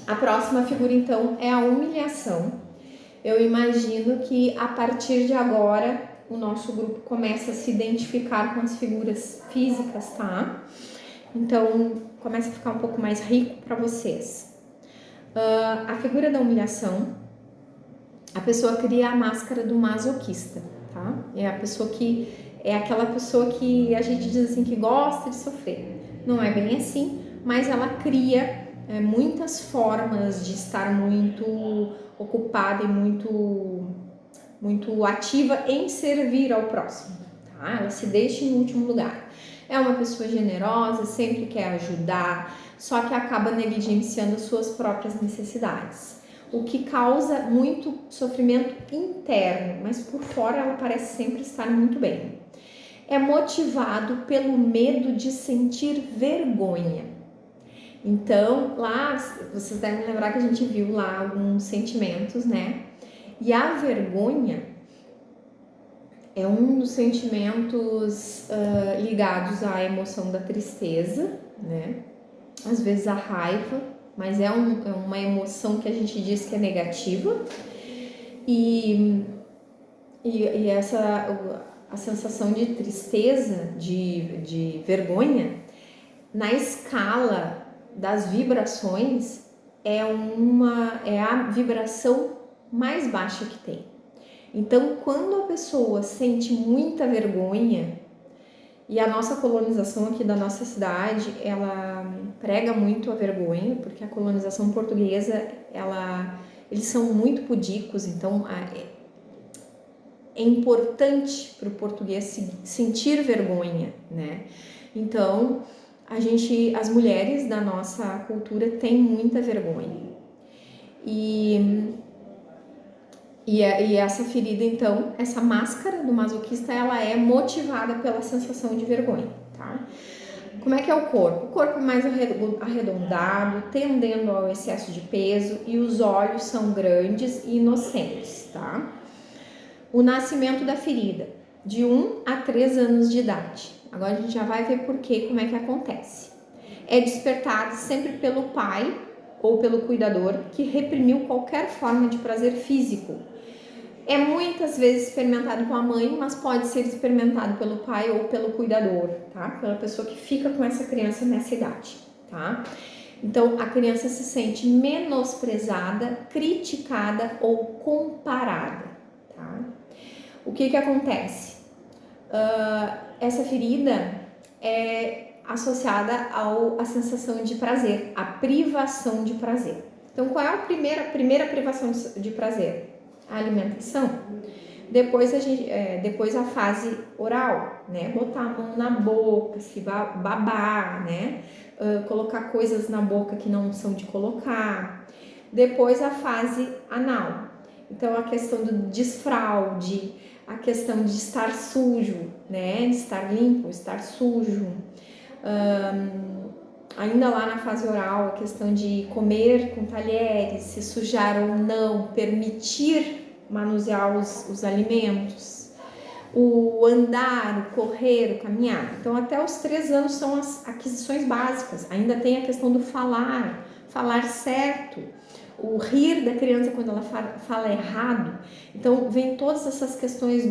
A próxima figura, então, é a humilhação. Eu imagino que a partir de agora o nosso grupo começa a se identificar com as figuras físicas, tá? Então, começa a ficar um pouco mais rico para vocês. A figura da humilhação, a pessoa cria a máscara do masoquista, tá? É aquela pessoa que a gente diz assim que gosta de sofrer. Não é bem assim, mas ela cria muitas formas de estar muito ocupada e muito ativa em servir ao próximo, tá? Ela se deixa em último lugar. É uma pessoa generosa, sempre quer ajudar, só que acaba negligenciando suas próprias necessidades, o que causa muito sofrimento interno, mas por fora ela parece sempre estar muito bem. É motivado pelo medo de sentir vergonha. Então, lá, vocês devem lembrar que a gente viu lá alguns sentimentos, né? E a vergonha é um dos sentimentos ligados à emoção da tristeza, né? Às vezes a raiva, mas é uma emoção que a gente diz que é negativa. E a sensação de tristeza, de vergonha, na escala das vibrações, é a vibração mais baixa que tem. Então, quando a pessoa sente muita vergonha, e a nossa colonização aqui da nossa cidade, ela prega muito a vergonha, porque a colonização portuguesa, eles são muito pudicos, então é importante para o português sentir vergonha, né? Então, as mulheres da nossa cultura têm muita vergonha. E essa ferida, então, essa máscara do masoquista, ela é motivada pela sensação de vergonha, tá? Como é que é o corpo? O corpo é mais arredondado, tendendo ao excesso de peso, e os olhos são grandes e inocentes, tá? O nascimento da ferida, de 1 a 3 anos de idade. Agora a gente já vai ver como é que acontece. É despertado sempre pelo pai ou pelo cuidador que reprimiu qualquer forma de prazer físico. É muitas vezes experimentado com a mãe, mas pode ser experimentado pelo pai ou pelo cuidador, tá? Pela pessoa que fica com essa criança nessa idade, tá? Então, a criança se sente menosprezada, criticada ou comparada, tá? O que acontece? Essa ferida é associada à sensação de prazer, à privação de prazer. Então, qual é a primeira privação de prazer? A alimentação. Depois a fase oral, né? Botar a mão na boca, se babar, né? Colocar coisas na boca que não são de colocar. Depois a fase anal. Então, a questão do desfraude, a questão de estar sujo, né? De estar limpo, estar sujo. Ainda lá na fase oral, a questão de comer com talheres, se sujar ou não, permitir manusear os alimentos, o andar, o correr, o caminhar. Então, até os 3 anos são as aquisições básicas. Ainda tem a questão do falar certo, o rir da criança quando ela fala errado. Então, vem todas essas questões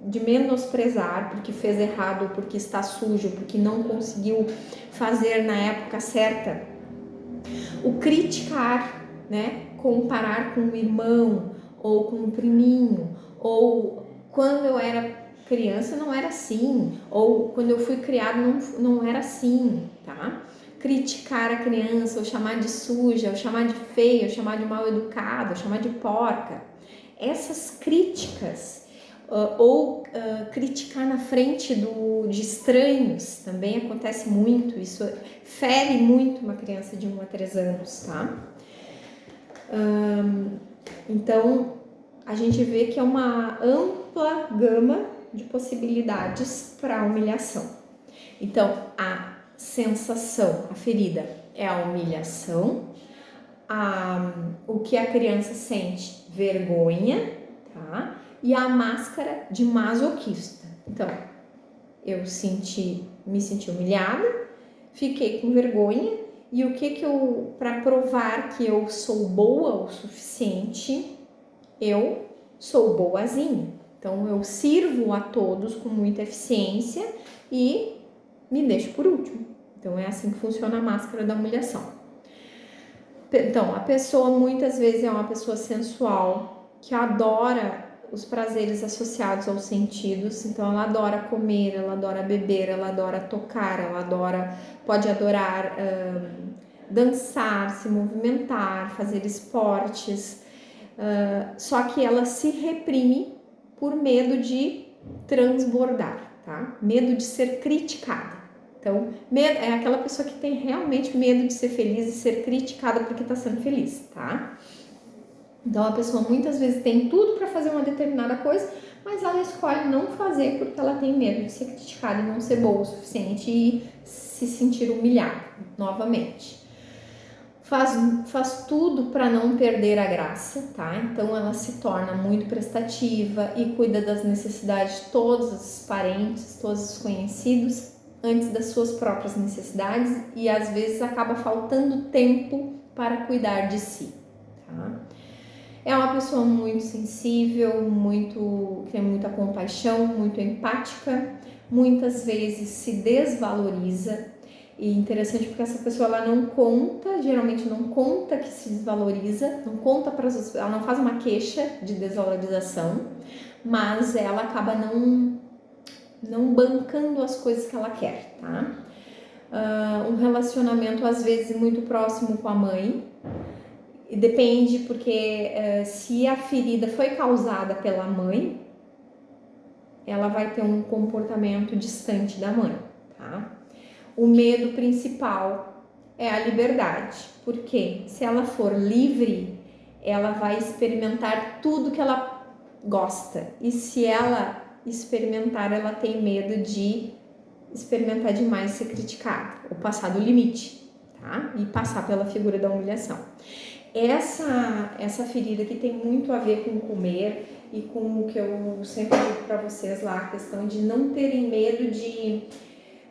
de menosprezar porque fez errado, porque está sujo, porque não conseguiu fazer na época certa. O criticar, né? Comparar com o irmão ou com o priminho, ou quando eu era criança não era assim, ou quando eu fui criado não era assim, tá? Criticar a criança, ou chamar de suja, ou chamar de feia, ou chamar de mal educada, ou chamar de porca. Essas críticas, criticar na frente de estranhos, também acontece muito, isso fere muito uma criança de 1 a 3 anos, tá? Então, a gente vê que é uma ampla gama de possibilidades para a humilhação. Então, a sensação, a ferida é a humilhação, o que a criança sente, vergonha, tá? E a máscara de masoquista. Então, eu me senti humilhada, fiquei com vergonha E o que eu, para provar que eu sou boa o suficiente, eu sou boazinha. Então eu sirvo a todos com muita eficiência e me deixo por último. Então é assim que funciona a máscara da humilhação. Então, a pessoa muitas vezes é uma pessoa sensual, que adora os prazeres associados aos sentidos. Então, ela adora comer, ela adora beber, ela adora tocar, pode adorar dançar, se movimentar, fazer esportes. Só que ela se reprime por medo de transbordar, tá? Medo de ser criticada. Então, é aquela pessoa que tem realmente medo de ser feliz e ser criticada porque está sendo feliz, tá? Então, a pessoa muitas vezes tem tudo para fazer uma determinada coisa, mas ela escolhe não fazer porque ela tem medo de ser criticada e não ser boa o suficiente e se sentir humilhada novamente. Faz tudo para não perder a graça, tá? Então ela se torna muito prestativa e cuida das necessidades de todos os parentes, todos os conhecidos, antes das suas próprias necessidades, e às vezes acaba faltando tempo para cuidar de si, tá? É uma pessoa muito sensível, que tem muita compaixão, muito empática, muitas vezes se desvaloriza. E interessante porque essa pessoa ela não conta, geralmente não conta que se desvaloriza, não conta para ela não faz uma queixa de desvalorização, mas ela acaba não bancando as coisas que ela quer, tá? Um relacionamento às vezes muito próximo com a mãe, e depende porque se a ferida foi causada pela mãe, ela vai ter um comportamento distante da mãe, tá? O medo principal é a liberdade, porque se ela for livre, ela vai experimentar tudo que ela gosta, e se ela experimentar, ela tem medo de experimentar demais, ser criticada ou passar do limite, tá? E passar pela figura da humilhação. Essa ferida que tem muito a ver com comer e com o que eu sempre digo para vocês lá, a questão de não terem medo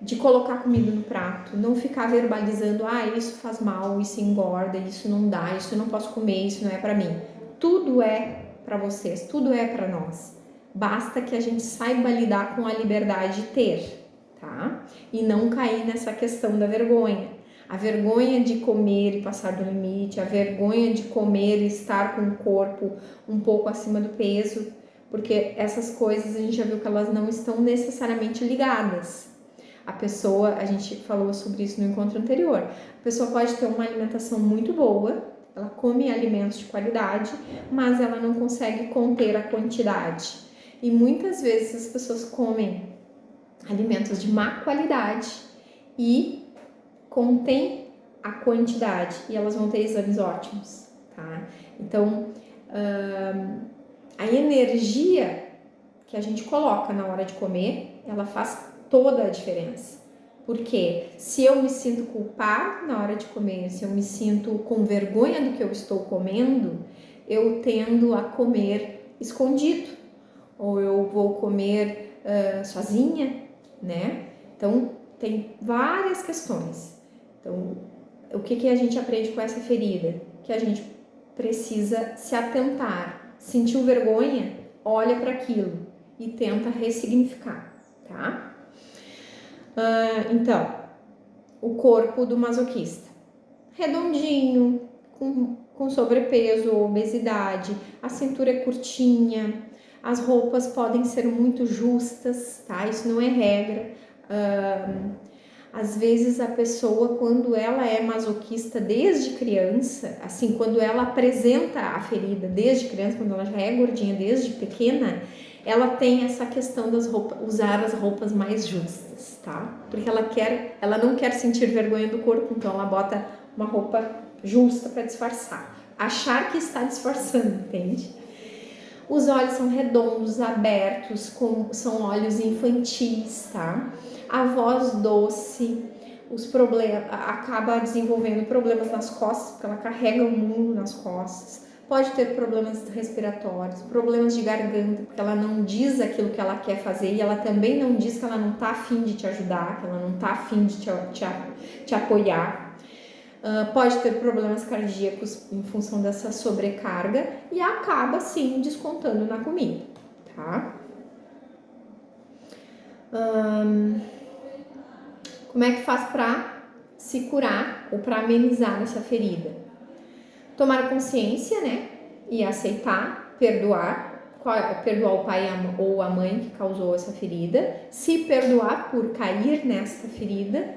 de colocar comida no prato, não ficar verbalizando, isso faz mal, isso engorda, isso não dá, isso eu não posso comer, isso não é para mim. Tudo é para vocês, tudo é para nós. Basta que a gente saiba lidar com a liberdade de ter, tá? E não cair nessa questão da vergonha. A vergonha de comer e passar do limite, a vergonha de comer e estar com o corpo um pouco acima do peso, porque essas coisas a gente já viu que elas não estão necessariamente ligadas. A gente falou sobre isso no encontro anterior, a pessoa pode ter uma alimentação muito boa, ela come alimentos de qualidade, mas ela não consegue conter a quantidade. E muitas vezes as pessoas comem alimentos de má qualidade e contém a quantidade, e elas vão ter exames ótimos, tá? Então, a energia que a gente coloca na hora de comer, ela faz toda a diferença. Porque se eu me sinto culpada na hora de comer, se eu me sinto com vergonha do que eu estou comendo, eu tendo a comer escondido, ou eu vou comer sozinha, né? Então, tem várias questões. Então, o que a gente aprende com essa ferida? Que a gente precisa se atentar. Sentiu vergonha? Olha para aquilo e tenta ressignificar, tá? Então, o corpo do masoquista. Redondinho, com sobrepeso ou obesidade, a cintura é curtinha, as roupas podem ser muito justas, tá? Isso não é regra. Às vezes a pessoa, quando ela é masoquista desde criança, assim, quando ela apresenta a ferida desde criança, quando ela já é gordinha desde pequena, ela tem essa questão das roupas, usar as roupas mais justas, tá? Porque ela não quer sentir vergonha do corpo, então ela bota uma roupa justa para disfarçar, achar que está disfarçando, entende? Os olhos são redondos, abertos, são olhos infantis, tá? A voz doce, acaba desenvolvendo problemas nas costas, porque ela carrega o mundo nas costas. Pode ter problemas respiratórios, problemas de garganta, porque ela não diz aquilo que ela quer fazer e ela também não diz que ela não tá afim de te ajudar, que ela não tá afim de te apoiar. pode ter problemas cardíacos em função dessa sobrecarga e acaba sim descontando na comida, tá? Como é que faz para se curar ou para amenizar essa ferida? Tomar consciência, né? E aceitar, perdoar o pai ou a mãe que causou essa ferida, se perdoar por cair nesta ferida,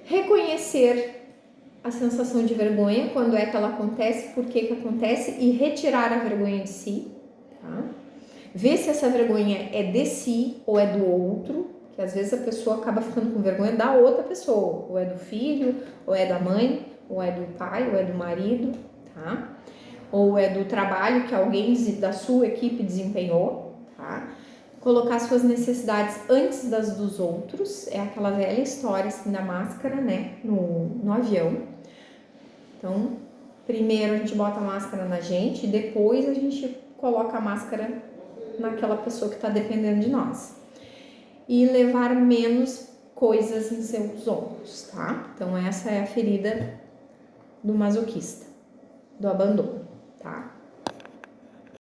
reconhecer a sensação de vergonha, quando é que ela acontece, por que acontece e retirar a vergonha de si, tá? Ver se essa vergonha é de si ou é do outro, que às vezes a pessoa acaba ficando com vergonha da outra pessoa, ou é do filho, ou é da mãe, ou é do pai, ou é do marido, tá? Ou é do trabalho que alguém da sua equipe desempenhou, tá? Colocar suas necessidades antes das dos outros, é aquela velha história assim da máscara, né, no avião. Então, primeiro a gente bota a máscara na gente, e depois a gente coloca a máscara naquela pessoa que está dependendo de nós. E levar menos coisas em seus ombros, tá? Então, essa é a ferida do masoquista, do abandono, tá?